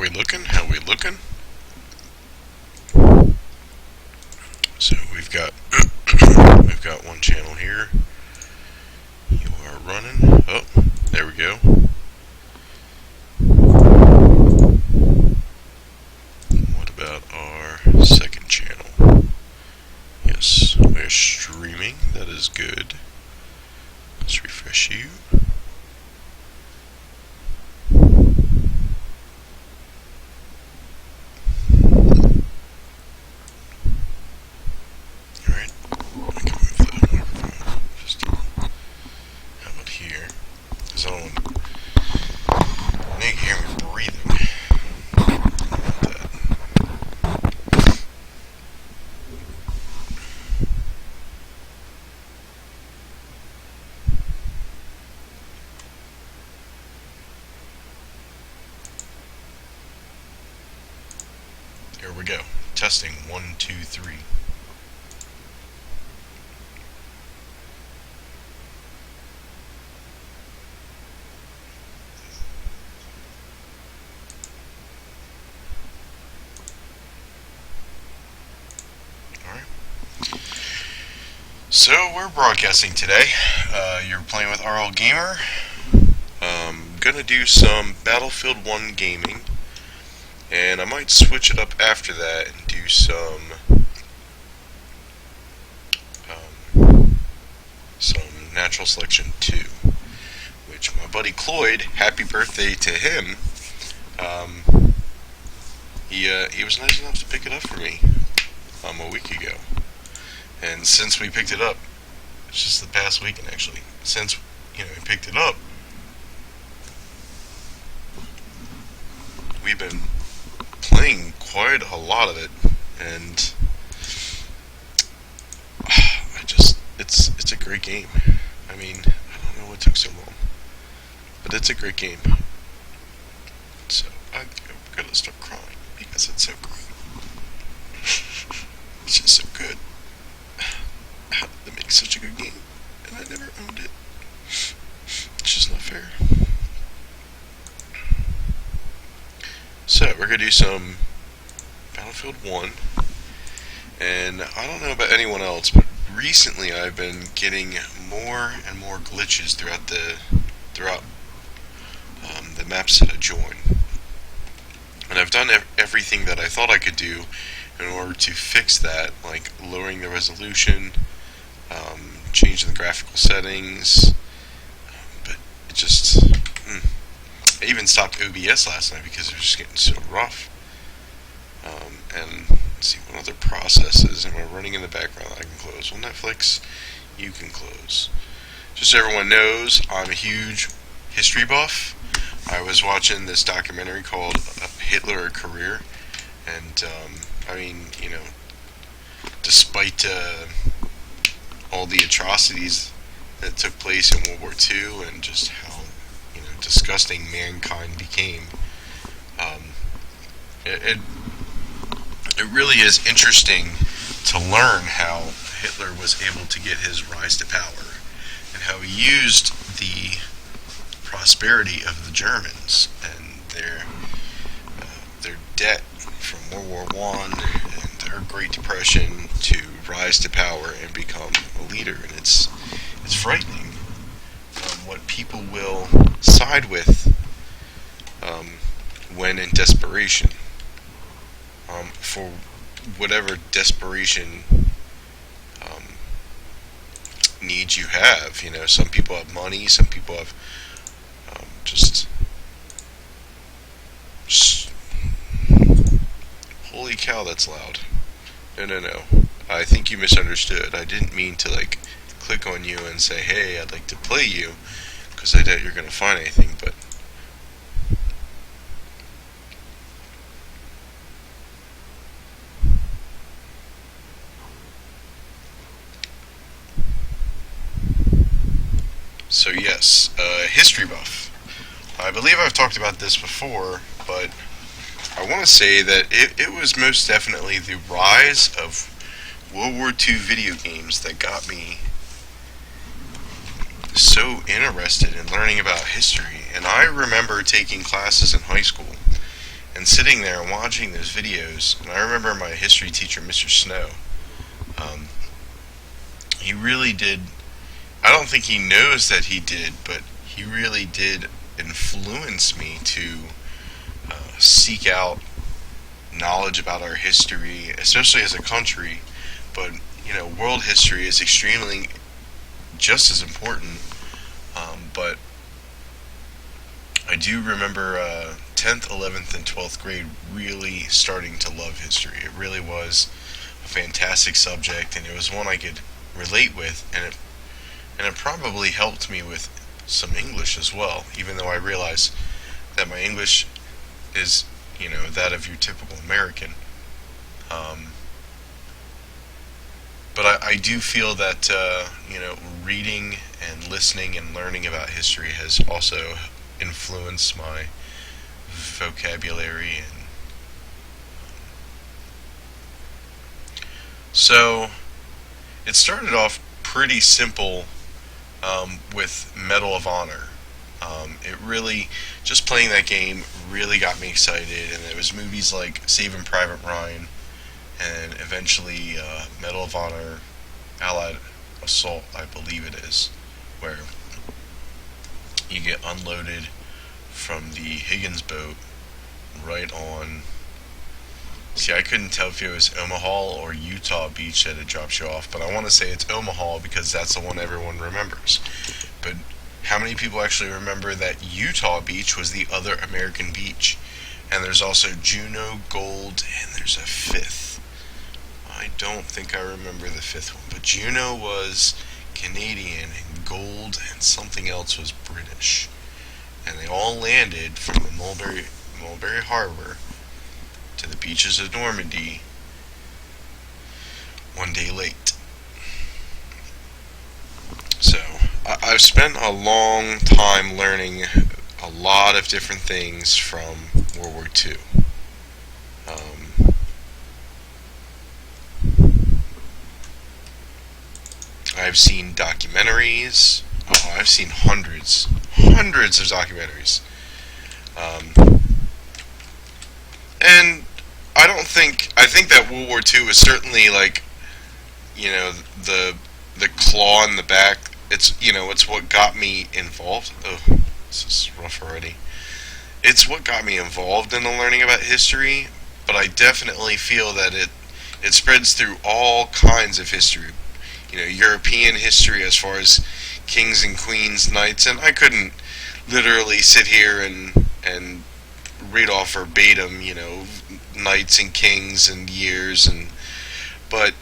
we looking? How we looking? So we've got one channel here. You are running. Oh, there we go. What about our second channel? Yes, we're streaming. That is good. Let's refresh you. Here we go. Testing 1, 2, 3. Alright. So we're broadcasting today. You're playing with RLGamer. Gonna do some Battlefield 1 gaming. And I might switch it up after that and do some Natural Selection 2, which my buddy Cloyd, happy birthday to him, he was nice enough to pick it up for me a week ago. And since we picked it up, it's just the past weekend actually, since he picked it up, we've been playing quite a lot of it, and it's a great game. I mean, I don't know what took so long, but it's a great game. So I'm gonna start crying because it's so great. It's just so good. How did they make such a good game and I never owned it? It's just not fair. So we're gonna do some Battlefield 1, and I don't know about anyone else, but recently I've been getting more and more glitches throughout the maps that I join, and I've done everything that I thought I could do in order to fix that, like lowering the resolution, changing the graphical settings, but it just I even stopped OBS last night because it was just getting so rough. And let's see what other processes am I running in the background that I can close. Well, Netflix, you can close. Just so everyone knows, I'm a huge history buff. I was watching this documentary called Hitler: A Career, and I mean, despite all the atrocities that took place in World War II and just how disgusting mankind became, it really is interesting to learn how Hitler was able to get his rise to power and how he used the prosperity of the Germans and their debt from World War I and their Great Depression to rise to power and become a leader. And it's frightening what people will side with when in desperation, for whatever desperation needs you have. Some people have money, some people have just holy cow, that's loud. No, I think you misunderstood. I didn't mean to click on you and say, hey, I'd like to play you, because I doubt you're going to find anything. But so yes, history buff. I believe I've talked about this before, but I want to say that it was most definitely the rise of World War II video games that got me so interested in learning about history. And I remember taking classes in high school, and and sitting there and watching those videos, and I remember my history teacher, Mr. Snow, um, he really did, I don't think he knows that he did, but he really did influence me to seek out knowledge about our history, especially as a country. But world history is extremely just as important. But I do remember 10th, 11th, and 12th grade really starting to love history. It really was a fantastic subject, and it was one I could relate with, and it probably helped me with some English as well, even though I realize that my English is, that of your typical American. But I do feel that, reading and listening and learning about history has also influenced my vocabulary. And so it started off pretty simple with Medal of Honor. It really, just playing that game really got me excited, and it was movies like Saving Private Ryan, and eventually Medal of Honor Allied Assault, I believe it is, where you get unloaded from the Higgins boat right on. See, I couldn't tell if it was Omaha or Utah Beach that it drops you off, but I want to say it's Omaha because that's the one everyone remembers. But how many people actually remember that Utah Beach was the other American beach? And there's also Juneau, Gold, and there's a fifth. I don't think I remember the fifth one, but Juneau was Canadian, and Gold and something else was British. And they all landed from the Mulberry Harbor to the beaches of Normandy one day late. So I've spent a long time learning a lot of different things from World War II. I've seen documentaries. Oh, I've seen hundreds of documentaries. And I think that World War II is certainly like, the claw in the back. It's what got me involved. Oh, this is rough already. It's what got me involved in the learning about history, but I definitely feel that it spreads through all kinds of history. European history as far as kings and queens, knights, and I couldn't literally sit here and read off verbatim, knights and kings and years, but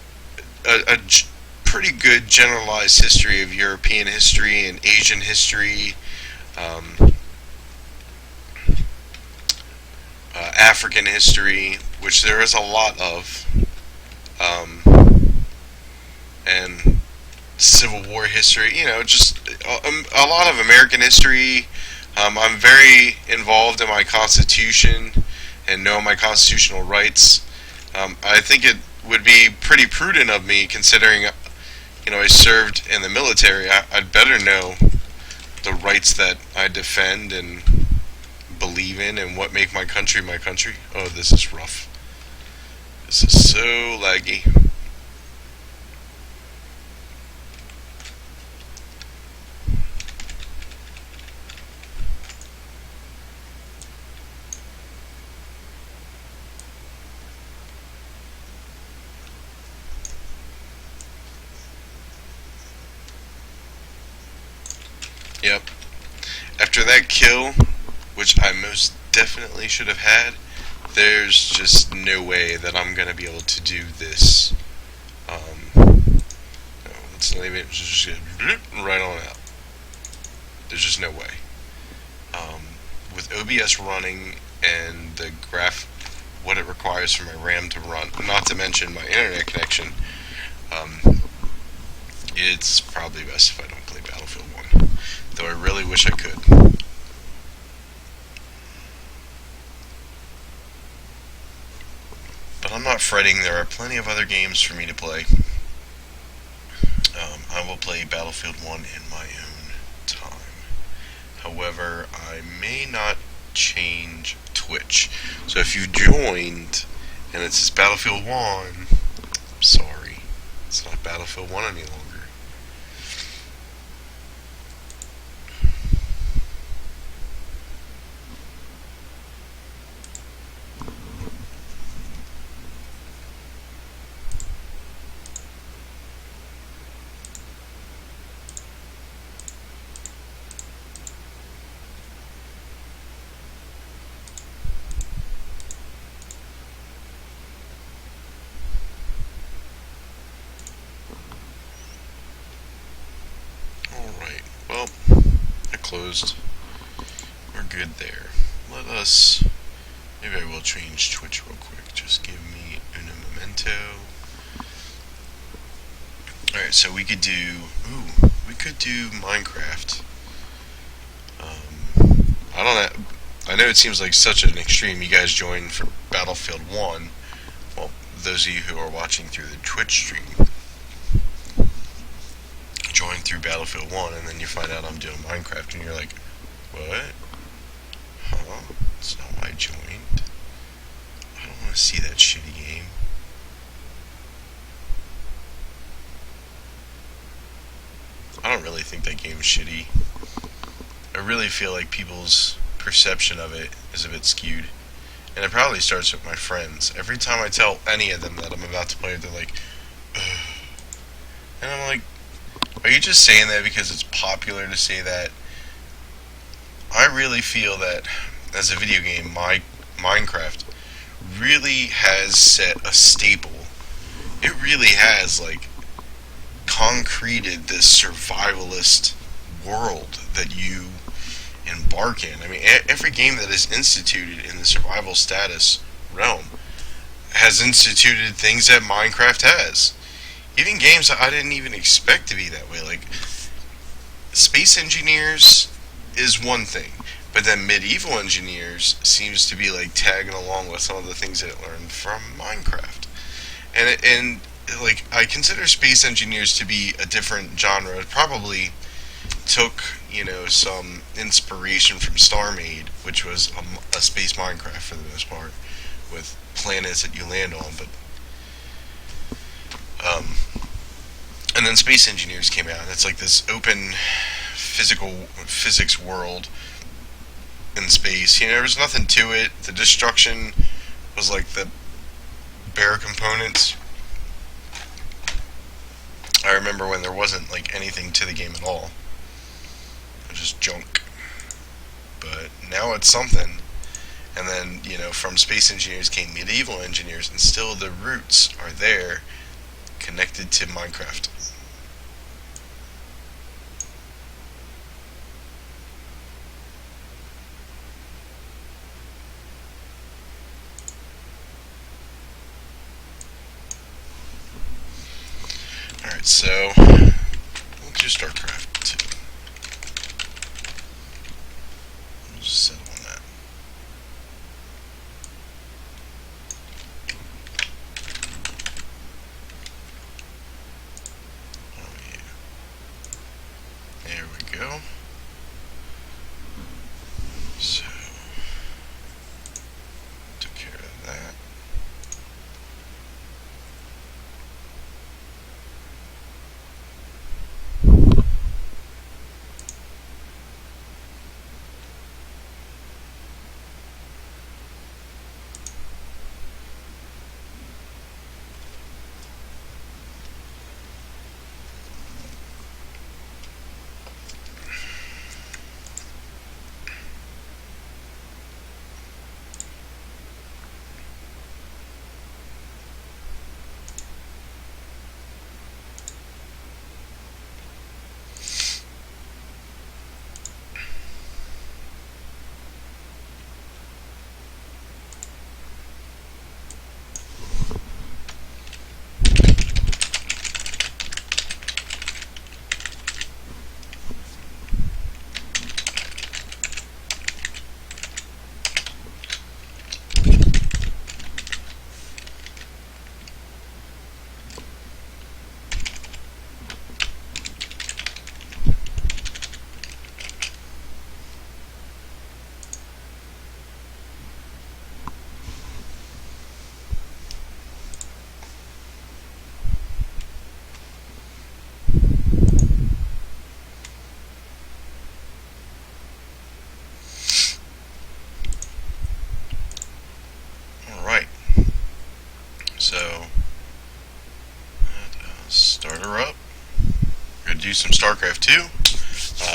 a pretty good generalized history of European history and Asian history, African history, which there is a lot of, and Civil War history, just a lot of American history. I'm very involved in my Constitution and know my constitutional rights. I think it would be pretty prudent of me, considering I served in the military. I'd better know the rights that I defend and believe in and what make my country my country. Oh, this is rough. This is so laggy. Yep. After that kill, which I most definitely should have had, there's just no way that I'm going to be able to do this. No, let's leave it just right on out. There's just no way. With OBS running and the what it requires for my RAM to run, not to mention my internet connection, it's probably best if I don't play Battlefield 1. Though I really wish I could. But I'm not fretting. There are plenty of other games for me to play. I will play Battlefield 1 in my own time. However, I may not change Twitch. So if you joined and it says Battlefield 1, sorry, it's not Battlefield 1 any longer. Alright, well, it closed. We're good there. Let us... Maybe I will change Twitch real quick. Just give me un momento. Alright, so we could do... we could do Minecraft. I don't know... I know it seems like such an extreme. You guys joined for Battlefield 1. Well, those of you who are watching through the Twitch stream, join through Battlefield 1, and then you find out I'm doing Minecraft, and you're like, what? Huh? That's not why I joined. I don't want to see that shitty game. I don't really think that game is shitty. I really feel like people's perception of it is a bit skewed. And it probably starts with my friends. Every time I tell any of them that I'm about to play it, they're like, ugh. And I'm like, are you just saying that because it's popular to say that? I really feel that as a video game, Minecraft really has set a staple. It really has, like, concreted this survivalist world that you embark in. I mean, every game that is instituted in the survival status realm has instituted things that Minecraft has. Even games that I didn't even expect to be that way. Like, Space Engineers is one thing, but then Medieval Engineers seems to be like tagging along with some of the things that it learned from Minecraft. And like, I consider Space Engineers to be a different genre. It probably took, you know, some inspiration from StarMade, which was a space Minecraft for the most part, with planets that you land on, but and then Space Engineers came out, and it's like this open physics world in space. You know, there was nothing to it. The destruction was like the bare components. I remember when there wasn't like anything to the game at all. It was just junk. But now it's something. And then, you know, from Space Engineers came Medieval Engineers, and still the roots are there, connected to Minecraft. Alright, so we'll do StarCraft 2. We'll just settle on that. Oh yeah. There we go. So, took care of that. do some StarCraft 2.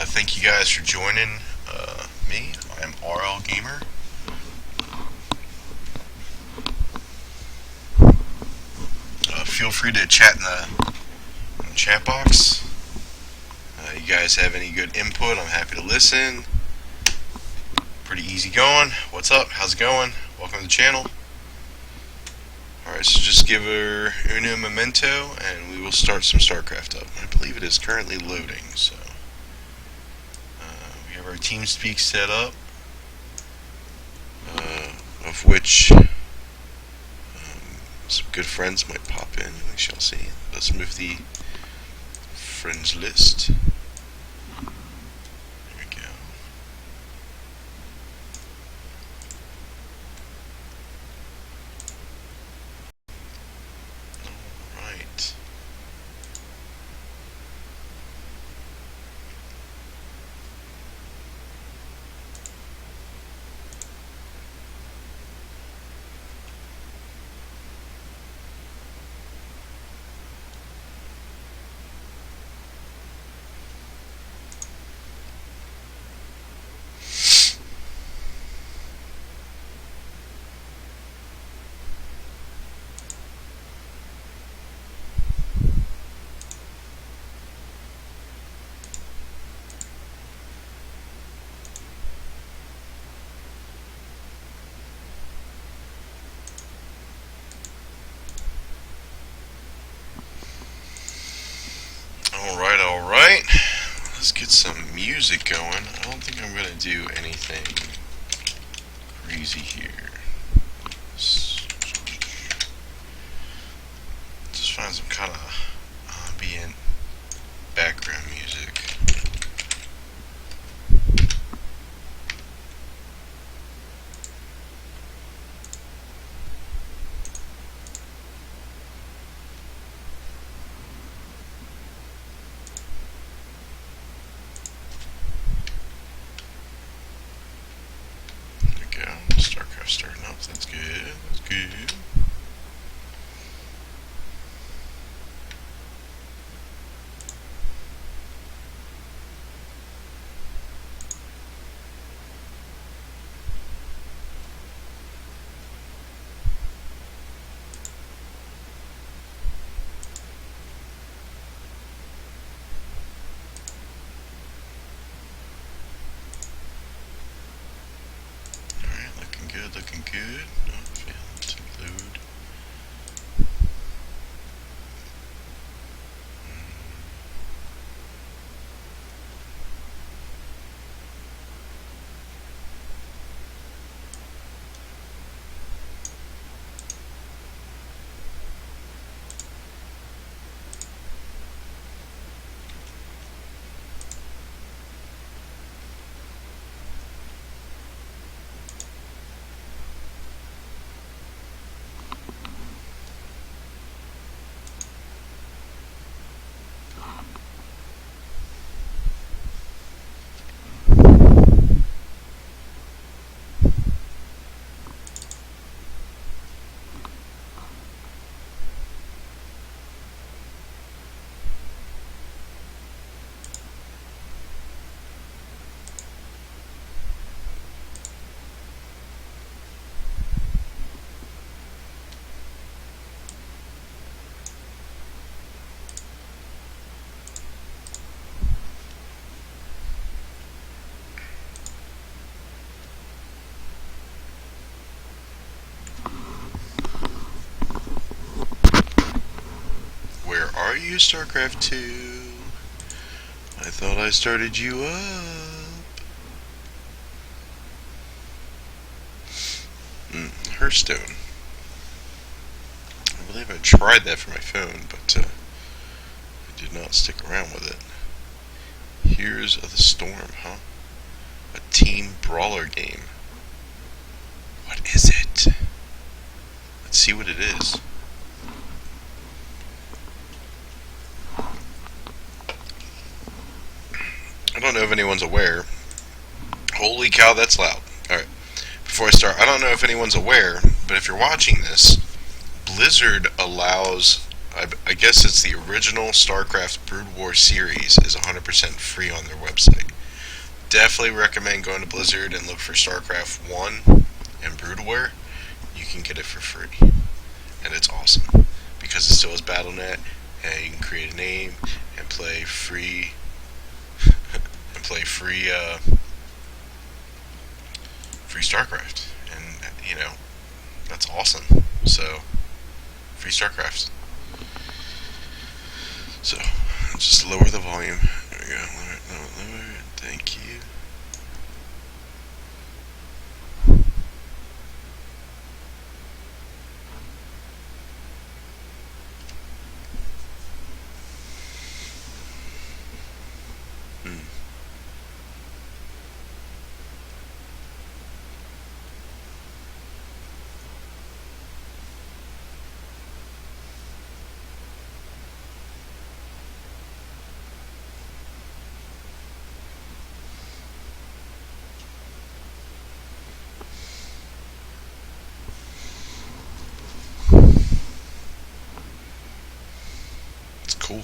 Thank you guys for joining me. I'm RLGamer. Feel free to chat in the chat box. You guys have any good input, I'm happy to listen. Pretty easy going. What's up? How's it going? Welcome to the channel. Alright, so just give her uno memento and we will start some StarCraft up. I believe it is currently loading, so we have our TeamSpeak set up, of which some good friends might pop in, we shall see. Let's move the friends list. There we go. Alright. Alright. Let's get some music going. I don't think I'm going to do anything crazy here. Just find some kind of ambient background music. StarCraft starting up, that's good, that's good. Looking good. Not failing to load. Are you StarCraft 2? I thought I started you up. Hearthstone. I believe I tried that for my phone, but I did not stick around with it. Heroes of the Storm, huh? A team brawler game. What is it? Let's see what it is. I don't know if anyone's aware. Holy cow, that's loud. Alright, before I start, I don't know if anyone's aware, but if you're watching this, Blizzard allows I guess it's the original StarCraft Brood War series is 100% free on their website. Definitely recommend going to Blizzard and look for StarCraft 1 and Brood War. You can get it for free. And it's awesome. Because it still has BattleNet, and you can create a name and play free free StarCraft. And that's awesome. So free StarCraft. So just lower the volume. There we go. Lower. Thank you. It's cool.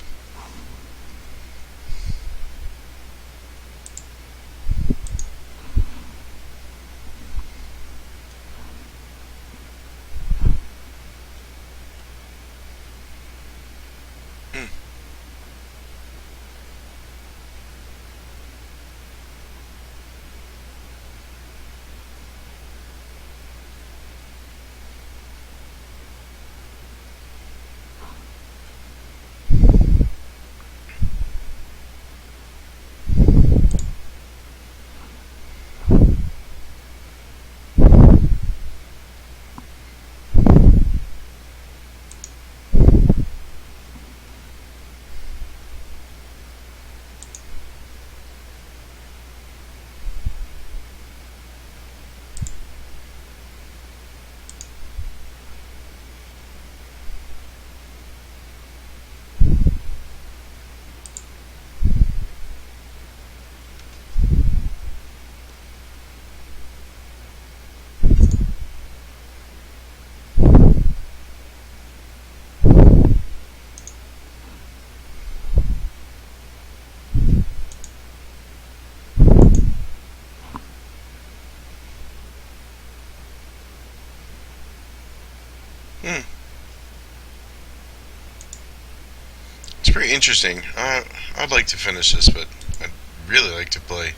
It's pretty interesting. I'd like to finish this, but I'd really like to play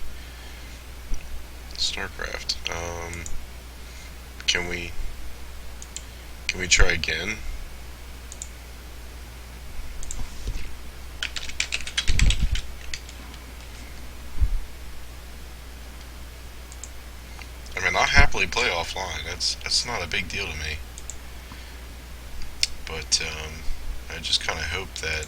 StarCraft. Can we try again? I mean, I'll happily play offline. That's not a big deal to me. But I just kind of hope that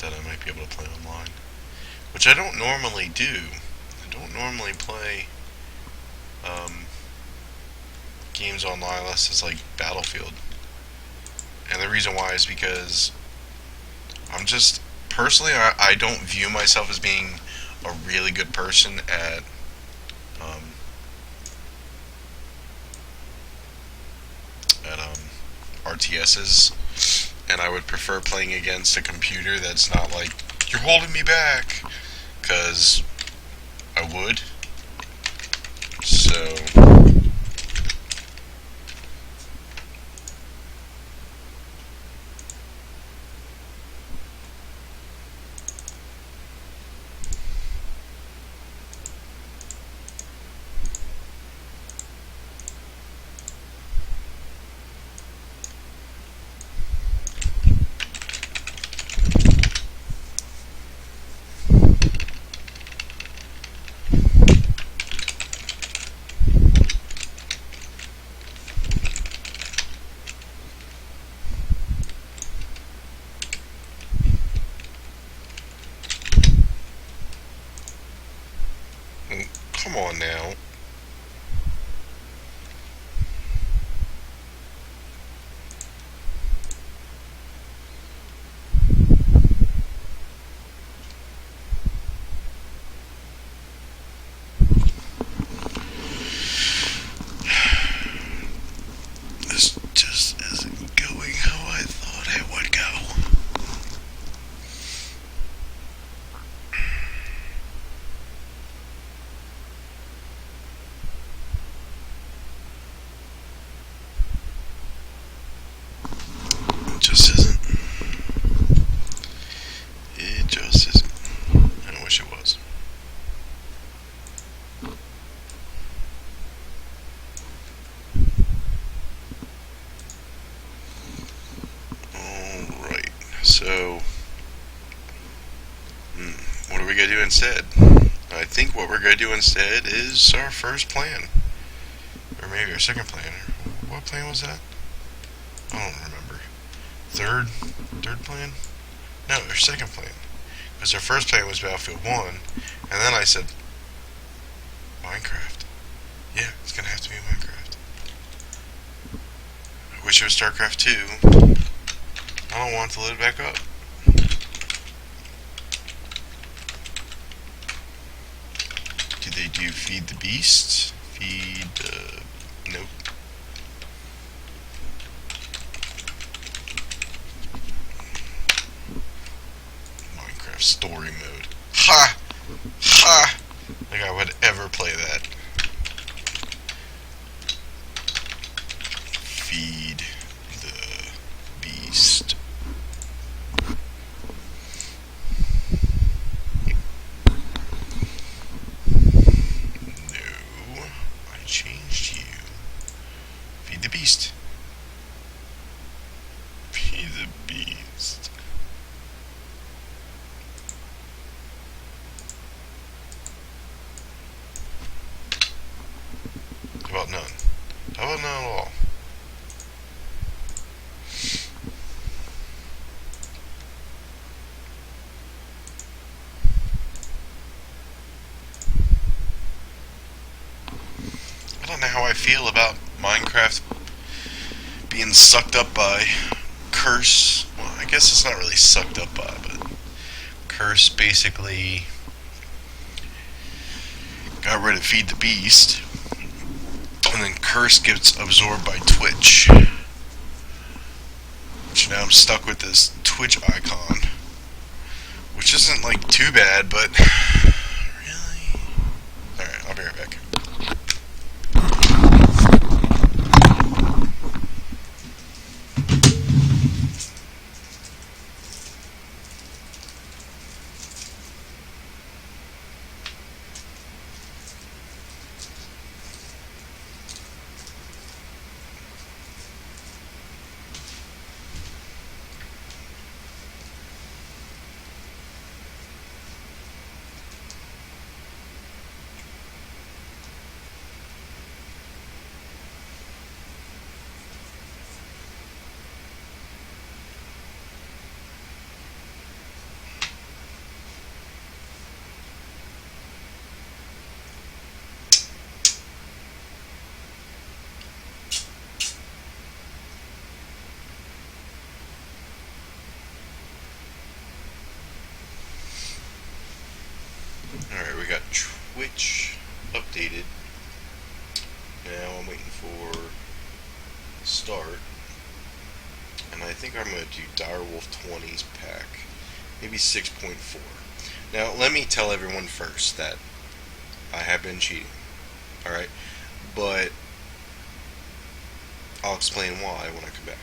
that I might be able to play online, which I don't normally do. I don't normally play games online unless it's like Battlefield. And the reason why is because I'm just personally I don't view myself as being a really good person at at RTSs, and I would prefer playing against a computer that's not like, you're holding me back, because I would. So come on now. going to do instead? I think what we're going to do instead is our first plan. Or maybe our second plan. What plan was that? I don't remember. Third plan? No, our second plan. Because our first plan was Battlefield 1, and then I said, Minecraft. Yeah, it's going to have to be Minecraft. I wish it was StarCraft 2. I don't want it to load back up. Do they do feed the beast? Nope. Minecraft story mode. Ha! Ha! Like I would ever play that. Feed the beast. No, I changed you. Feed the beast. Feed the beast. How about none? How about none at all? I don't know how I feel about Minecraft being sucked up by Curse. Well, I guess it's not really sucked up by, but Curse basically got rid of Feed the Beast, and then Curse gets absorbed by Twitch. Which now I'm stuck with this Twitch icon, which isn't like too bad, but really. Alright, I'll be right back. Alright, we got Twitch updated. Now I'm waiting for start. And I think I'm going to do Direwolf 20's pack. Maybe 6.4. Now, let me tell everyone first that I have been cheating. Alright? But I'll explain why when I come back.